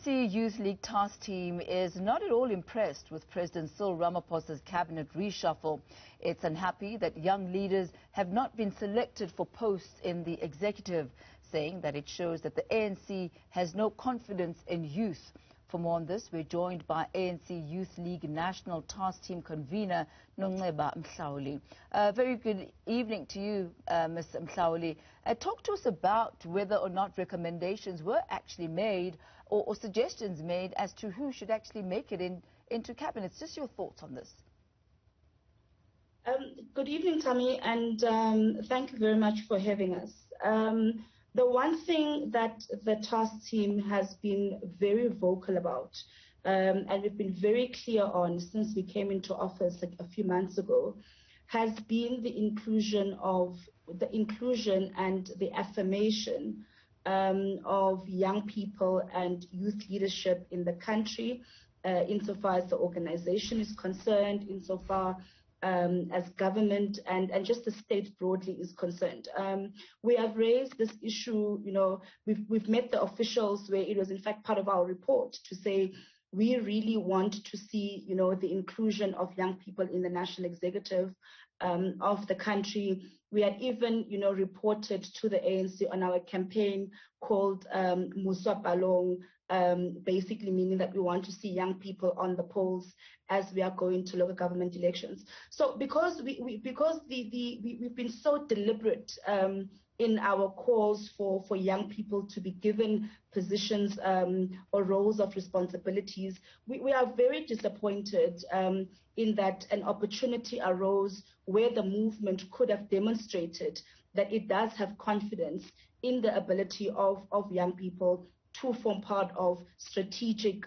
ANC Youth League task team is not at all impressed with President Cyril Ramaphosa's cabinet reshuffle. It's unhappy that young leaders have not been selected for posts in the executive, saying that it shows that the ANC has no confidence in youth. For more on this, we're joined by ANC Youth League National Task Team Convener, Nonceba Mhlauli. Very good evening to you, Ms. Mhlauli. Talk to us about whether or not recommendations were actually made or suggestions made as to who should actually make it into cabinet. Just your thoughts on this. Good evening, Tammy, and thank you very much for having us. The one thing that the task team has been very vocal about, and we've been very clear on since we came into office a few months ago, has been the inclusion and the affirmation of young people and youth leadership in the country, insofar as the organization is concerned, insofar as government and just the state broadly is concerned. We have raised this issue, we've met the officials where it was in fact part of our report to say we really want to see, the inclusion of young people in the national executive of the country. We had even, reported to the ANC on our campaign called Muswa Palong, basically meaning that we want to see young people on the polls as we are going to local government elections. So because we've been so deliberate in our calls for young people to be given positions or roles of responsibilities, we are very disappointed in that an opportunity arose where the movement could have demonstrated that it does have confidence in the ability of young people to form part of strategic,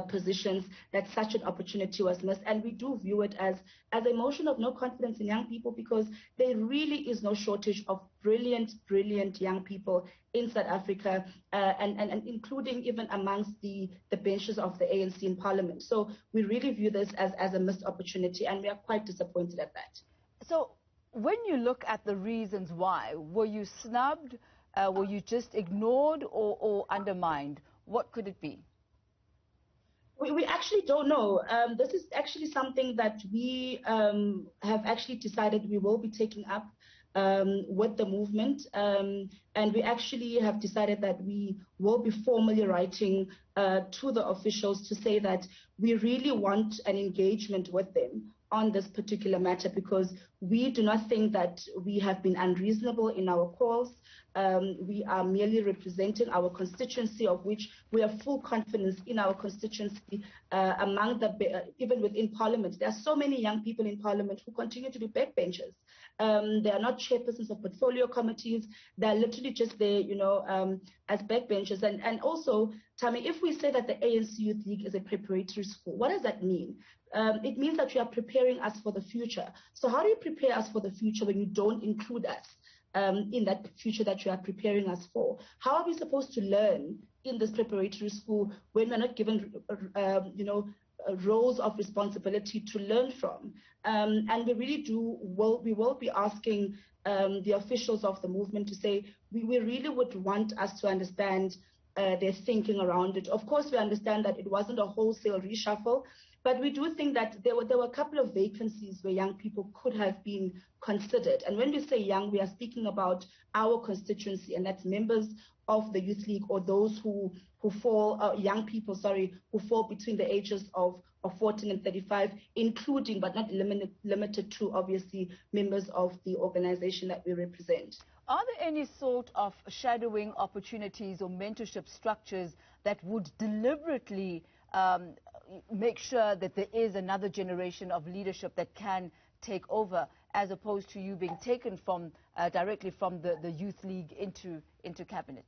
positions, that such an opportunity was missed. And we do view it as a motion of no confidence in young people, because there really is no shortage of brilliant young people in South Africa, and including even amongst the benches of the ANC in Parliament. So we really view this as a missed opportunity, and we are quite disappointed at that. So when you look at the reasons why, were you snubbed, were you just ignored or undermined? What could it be? We actually don't know. This is actually something that we have actually decided we will be taking up with the movement. And we actually have decided that we will be formally writing to the officials to say that we really want an engagement with them on this particular matter, because we do not think that we have been unreasonable in our calls. We are merely representing our constituency, of which we have full confidence in our constituency. Even within Parliament, there are so many young people in Parliament who continue to be backbenchers. They are not chairpersons of portfolio committees. They are literally just there, as backbenchers. And also, Tammy, if we say that the ANC Youth League is a preparatory school, what does that mean? It means that you are preparing us for the future. So how do you prepare us for the future when you don't include us in that future that you are preparing us for? How are we supposed to learn in this preparatory school when we're not given, roles of responsibility to learn from? And we really we will be asking the officials of the movement to say, we really would want us to understand their thinking around it. Of course, we understand that it wasn't a wholesale reshuffle, but we do think that there were a couple of vacancies where young people could have been considered. And when we say young, we are speaking about our constituency, and that's members of the Youth League, or those who fall, young people, who fall between the ages of 14 and 35, including but not limited to, obviously, members of the organization that we represent. Are there any sort of shadowing opportunities or mentorship structures that would deliberately make sure that there is another generation of leadership that can take over, as opposed to you being taken from directly from the Youth League into cabinet?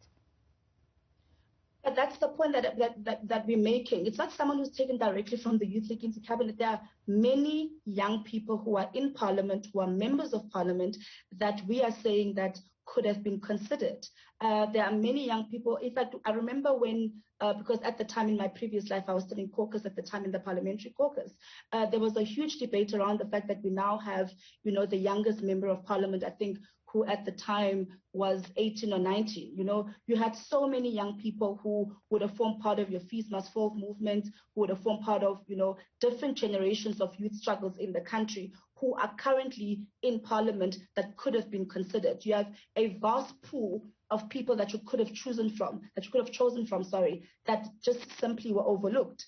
But that's the point that we're making. It's not someone who's taken directly from the Youth League into cabinet. There are many young people who are in Parliament, who are members of Parliament, that we are saying that could have been considered. There are many young people. In fact, I remember when, because at the time in my previous life, I was still in caucus at the time, in the parliamentary caucus, there was a huge debate around the fact that we now have, the youngest member of Parliament, I think, who at the time was 18 or 19. You know, you had so many young people who would have formed part of your Fees Must Fall movement, who would have formed part of, you know, different generations of youth struggles in the country, who are currently in parliament that could have been considered. You have a vast pool of people that you could have chosen from, that just simply were overlooked.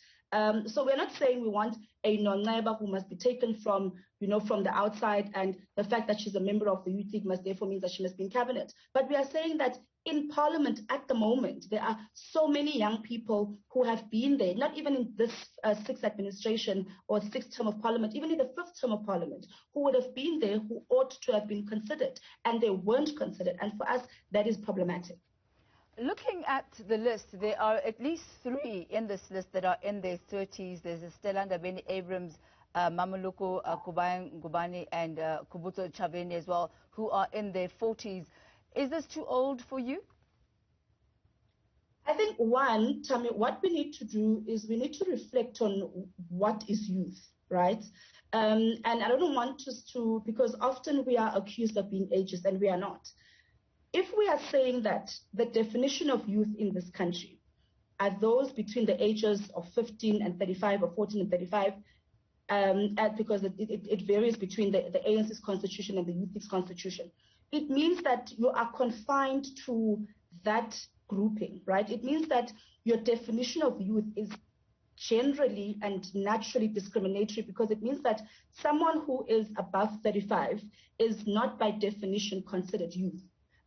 So we're not saying we want a Nonceba who must be taken from, you know, from the outside, and the fact that she's a member of the Youth League must therefore mean that she must be in cabinet. But we are saying that in parliament at the moment, there are so many young people who have been there, not even in this sixth administration or sixth term of parliament, even in the fifth term of parliament, who would have been there, who ought to have been considered, and they weren't considered. And for us, that is problematic. Looking at the list, there are at least 3 in this list that are in their 30s. There's Stella Ndabeni-Abrams, Mameluko Ngubane, and Kubuto Chabeni as well, who are in their 40s. Is this too old for you? I think, one, Tammy, what we need to do is we need to reflect on what is youth, right? And I don't want us to, because often we are accused of being ageist, and we are not. If we are saying that the definition of youth in this country are those between the ages of 15 and 35 or 14 and 35, because it varies between the ANC's constitution and the Youth League's constitution, it means that you are confined to that grouping, right? It means that your definition of youth is generally and naturally discriminatory, because it means that someone who is above 35 is not by definition considered youth.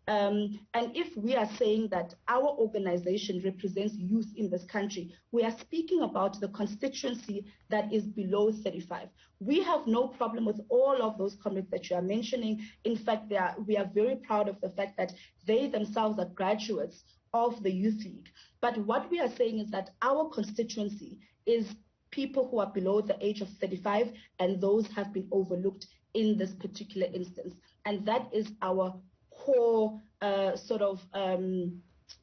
And if we are saying that our organization represents youth in this country, we are speaking about the constituency that is below 35. We have no problem with all of those comrades that you are mentioning. In fact, we are very proud of the fact that they themselves are graduates of the Youth League. But what we are saying is that our constituency is people who are below the age of 35, and those have been overlooked in this particular instance. And that is our core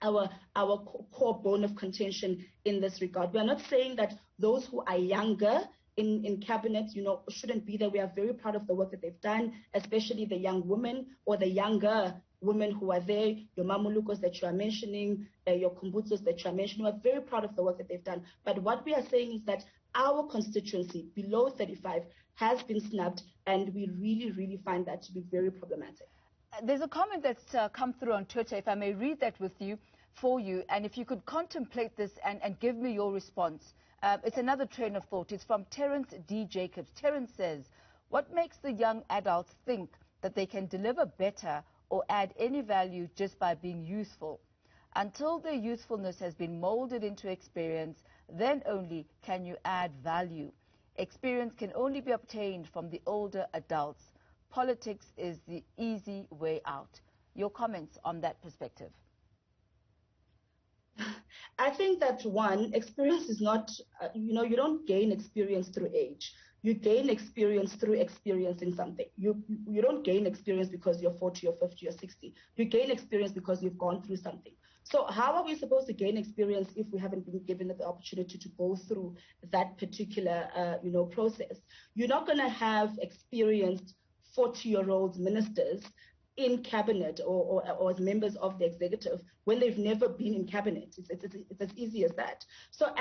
our core bone of contention in this regard. We are not saying that those who are younger in cabinet, you know, shouldn't be there. We are very proud of the work that they've done, especially the young women or the younger women who are there, your Mamulukos that you are mentioning, your Kumbutzos that you are mentioning. We're very proud of the work that they've done. But what we are saying is that our constituency below 35 has been snubbed, and we really, really find that to be very problematic. There's a comment that's come through on Twitter, if I may read that for you, and if you could contemplate this and give me your response. It's another train of thought. It's from Terence D. Jacobs. Terence says, what makes the young adults think that they can deliver better or add any value just by being youthful? Until their youthfulness has been molded into experience, then only can you add value. Experience can only be obtained from the older adults. Politics is the easy way out. Your comments on that perspective? I think that, one, experience is not, you don't gain experience through age. You gain experience through experiencing something. You don't gain experience because you're 40 or 50 or 60. You gain experience because you've gone through something. So how are we supposed to gain experience if we haven't been given the opportunity to go through that particular, process? You're not going to have experienced 40-year-old ministers in cabinet or as members of the executive when they've never been in cabinet. It's as easy as that. So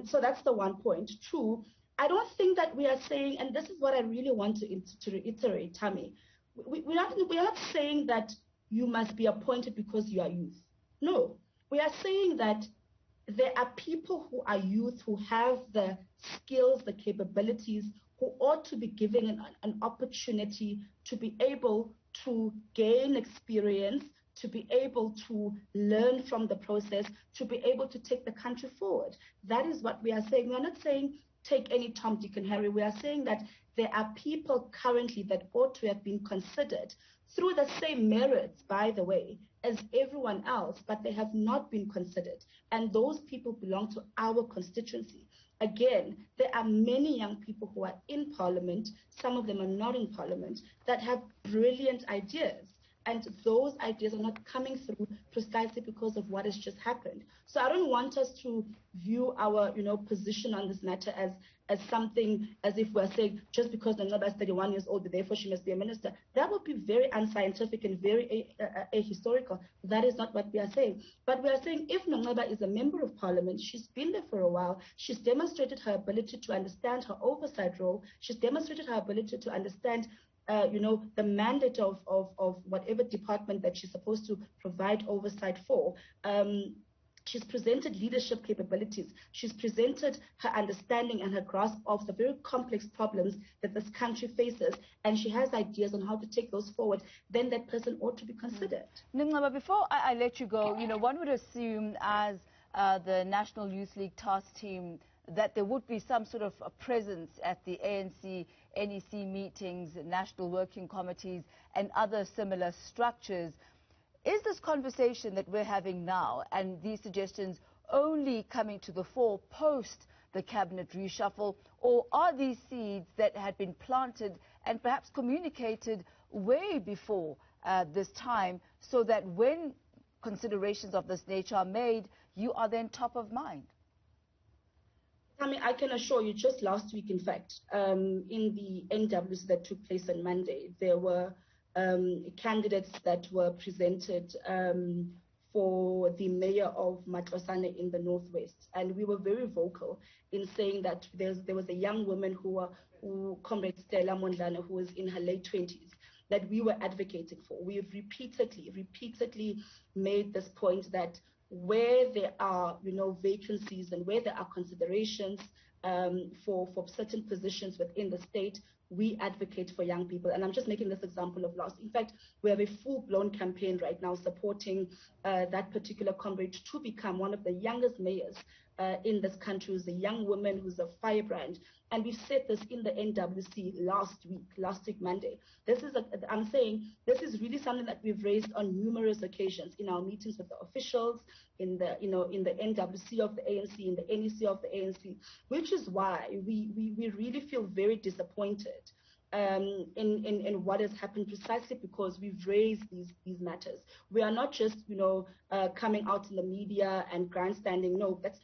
so that's the one point. Two, I don't think that we are saying, and this is what I really want to reiterate, Tammy, we are not saying that you must be appointed because you are youth. No, we are saying that there are people who are youth, who have the skills, the capabilities, who ought to be given an opportunity to be able to gain experience, to be able to learn from the process, to be able to take the country forward. That is what we are saying. We are not saying take any Tom, Dick, and Harry. We are saying that there are people currently that ought to have been considered through the same merits, by the way, as everyone else, but they have not been considered. And those people belong to our constituency. Again, there are many young people who are in parliament, some of them are not in parliament, that have brilliant ideas. and those ideas are not coming through precisely because of what has just happened. So I don't want us to view our, position on this matter as something, as if we're saying just because Nonceba is 31 years old, therefore she must be a minister. That would be very unscientific and very ahistorical. That is not what we are saying. But we are saying if Nonceba is a member of parliament, she's been there for a while, she's demonstrated her ability to understand her oversight role, she's demonstrated her ability to understand the mandate of whatever department that she's supposed to provide oversight for. She's presented leadership capabilities. She's presented her understanding and her grasp of the very complex problems that this country faces, and she has ideas on how to take those forward. Then that person ought to be considered. Nonceba, before I let you go, one would assume as the National Youth League task team that there would be some sort of a presence at the ANC, NEC meetings, national working committees, and other similar structures. Is this conversation that we're having now and these suggestions only coming to the fore post the cabinet reshuffle, or are these seeds that had been planted and perhaps communicated way before this time, so that when considerations of this nature are made, you are then top of mind? I mean, I can assure you, just last week, in fact, in the NWC that took place on Monday, there were candidates that were presented for the mayor of Matlosane in the Northwest. And we were very vocal in saying that there was a young woman who Comrade Stella Mondlane, who was in her late 20s, that we were advocating for. We have repeatedly made this point that where there are, vacancies and where there are considerations for certain positions within the state, we advocate for young people. And I'm just making this example of last. In fact, we have a full-blown campaign right now supporting that particular comrade to become one of the youngest mayors in this country, who's a young woman, who's a firebrand. And we've said this in the NWC last week Monday. I'm saying this is really something that we've raised on numerous occasions in our meetings with the officials, in the NWC of the ANC, in the NEC of the ANC, which is why we really feel very disappointed in what has happened, precisely because we've raised these matters. We are not just coming out in the media and grandstanding. No, that's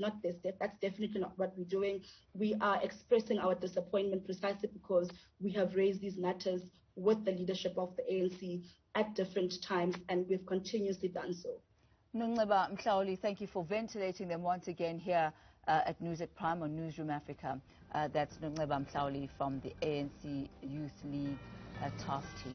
definitely not what we're doing. We are expressing our disappointment precisely because we have raised these matters with the leadership of the ANC at different times, and we've continuously done so. Nonceba Mhlauli, thank you for ventilating them once again here at News at Prime on Newzroom Afrika. That's Nonceba Mhlauli from the ANC Youth League task team.